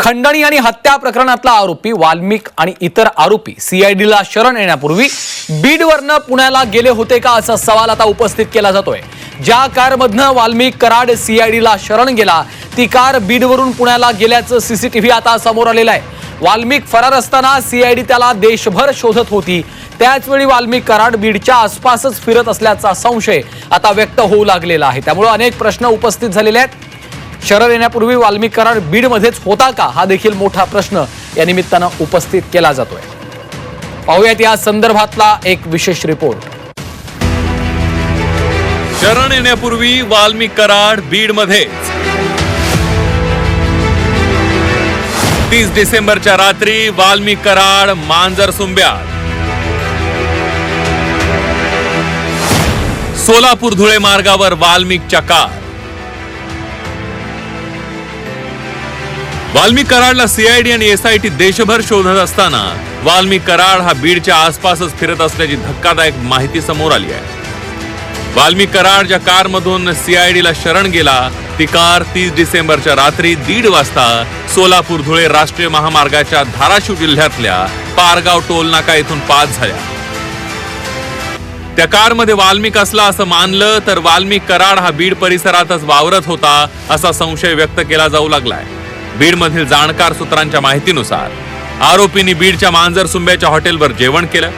खंडणी आणि हत्या प्रकरणातला आरोपी वाल्मिक आणि इतर आरोपी सीआयडीला शरण येण्यापूर्वी बीडवरनं पुण्याला गेले होते का असा सवाल आता उपस्थित केला जातोय। ज्या कारमधनं वाल्मिक कराड सीआयडीला शरण गेला ती कार बीडवरून पुण्याला गेल्याचं सीसीटीव्ही आता समोर आलेलं आहे। वाल्मिक फरार असताना सीआयडी त्याला देशभर शोधत होती। त्याचवेळी वाल्मिक कराड बीडच्या आसपासच फिरत असल्याचा संशय आता व्यक्त होऊ लागलेला आहे। त्यामुळे अनेक प्रश्न उपस्थित झालेले आहेत। शरण येण्यापूर्वी वाल्मिक कराड बीडमध्येच होता का हा देखील मोठा प्रश्न या निमित्तानं उपस्थित केला जातोय। पाहूयात या संदर्भातला एक विशेष रिपोर्ट। शरण येण्यापूर्वी वाल्मिक कराड बीडमध्येच। 30 डिसेंबरच्या रात्री वाल्मिक कराड मांजरसुंब्यात। सोलापूर धुळे मार्गावर वाल्मिकच्या कार। वाल्मिक कराडला सीआयडी आणि एसआयटी देशभर शोधत असताना वाल्मिक कराड हा बीडच्या आसपासच फिरत असल्याची धक्कादायक माहिती समोर आली आहे। वाल्मिक कराड ज्या कारमधून सीआयडीला शरण गेला ती कार 30 डिसेंबरच्या रात्री 1:30 वाजता सोलापूर धुळे राष्ट्रीय महामार्गाच्या धाराशिव जिल्ह्यातल्या पारगाव टोल नाका येथून पास झाल्या। त्या कारमध्ये वाल्मिक असला असं मानलं तर वाल्मिक कराड हा बीड परिसरातच वावरत होता असा संशय व्यक्त केला जाऊ लागलाय। बीडमधील जाणकार सूत्रांच्या माहितीनुसार आरोपींनी बीडच्या मांजरसुंब्याच्या हॉटेलवर जेवण केलं।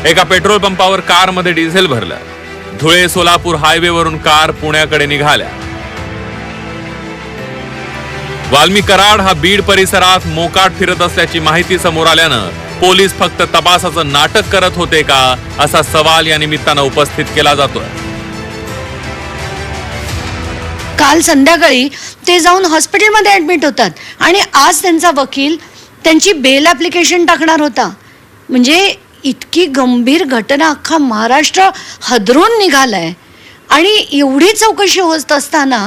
एका पेट्रोल पंपावर कारमध्ये डिझेल भरलं। धुळे सोलापूर हायवेवरून कार पुण्याकडे निघाल्या। वाल्मिक कराड हा बीड परिसरात मोकाट फिरत असल्याची माहिती समोर आल्यानं पोलीस फक्त तपासाचं नाटक करत होते का असा सवाल या निमित्तानं उपस्थित केला जातोय। काल संध्याकाळी ते जाऊन हॉस्पिटलमध्ये ऍडमिट होतात आणि आज त्यांचा वकील त्यांची बेल ऍप्लिकेशन टाकणार होता। म्हणजे इतकी गंभीर घटना अख्खा महाराष्ट्र हदरून निघालाय आणि एवढी चौकशी होत असताना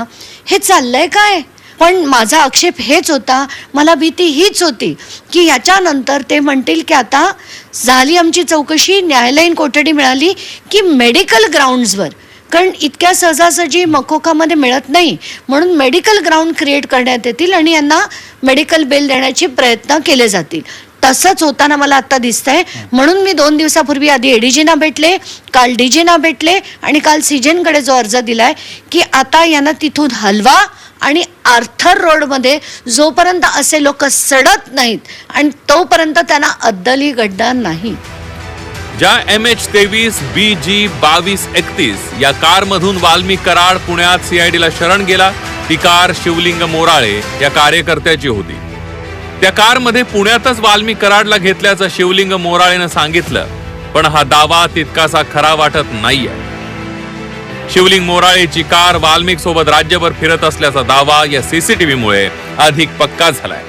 हे चाललंय काय। पण माझा आक्षेप हेच होता, मला भीती हीच होती की याच्यानंतर ते म्हणतील की आता झाली आमची चौकशी, न्यायालयीन कोठडी मिळाली की मेडिकल ग्राउंड्सवर, कारण इतक्या सहजासहजी मकोकामध्ये मिळत नाही म्हणून मेडिकल ग्राउंड क्रिएट करण्यात येतील आणि यांना मेडिकल बेल देण्याचे प्रयत्न केले जातील। तसंच होताना मला आता दिसतंय। म्हणून मी 2 दिवसापूर्वी आधी एडीजीना भेटले, काल डीजीना भेटले आणि काल सीजेनकडे जो अर्ज दिलाय की आता यांना तिथून हलवा आणि आर्थर रोडमध्ये जोपर्यंत असे लोक सडत नाहीत आणि तोपर्यंत त्यांना अद्दलही घडणार नाही। ज्या MH23 BG 2231 या कारमधून वाल्मिक कराड पुण्यात सीआयडीला शरण गेला ती कार शिवलिंग मोराळे या कार्यकर्त्याची होती। त्या कारमध्ये पुण्यातच वाल्मिक कराडला घेतल्याचं शिवलिंग मोराळेनं सांगितलं, पण हा दावा तितकासा खरा वाटत नाहीये। शिवलिंग मोराळेची कार वाल्मिक सोबत राज्यभर फिरत असल्याचा दावा या सीसीटीव्हीमुळे अधिक पक्का झालाय।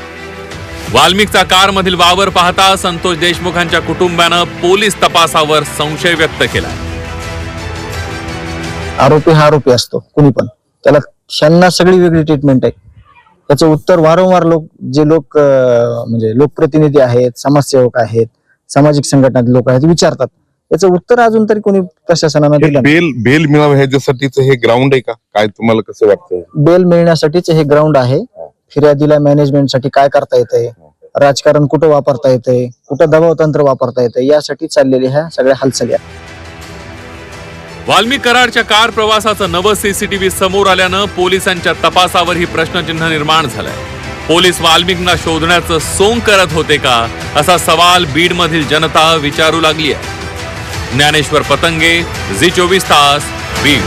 वाल्मिकचा कारमधील वावर पाहता संतोष देशमुखांच्या कुटुंबानं पोलीस तपासावर संशय व्यक्त केलाय। आरोपी हा आरोपी असतो, कुणी पण त्याला क्षणा सगळी वेगळी ट्रीटमेंट आहे। त्याचं उत्तर वारंवार लोक म्हणजे लोकप्रतिनिधी आहेत, समाजसेवक आहेत, सामाजिक संघटनातील लोक आहेत विचारतात। याचं उत्तर अजून तरी कोणी प्रशासनानं दिलं नाही। बेल मिळावं ह्याच्यासाठीच हे ग्राउंड आहे का काय, तुम्हाला कसं वाटतं? बेल मिळण्यासाठीच हे ग्राउंड आहे। फिर्यादीला मॅनेजमेंटसाठी काय करता येतंय, राजकारण कुठं वापरता येतंय, कुठं दबाव तंत्र वापरता येतंय, यासाठी चाललेल्या ह्या सगळ्या हालचाली आहेत। वाल्मिक कराडच्या कार प्रवासाचं नवं सीसीटीव्ही समोर आल्यानं पोलिसांच्या तपासावर ही प्रश्नचिन्ह निर्माण झालंय। पोलीस वाल्मिकना शोधण्याचं सोंग करत होते का असा सवाल बीडमधील जनता विचारू लागली आहे। ज्ञानेश्वर पतंगे, झी 24 तास, बीड।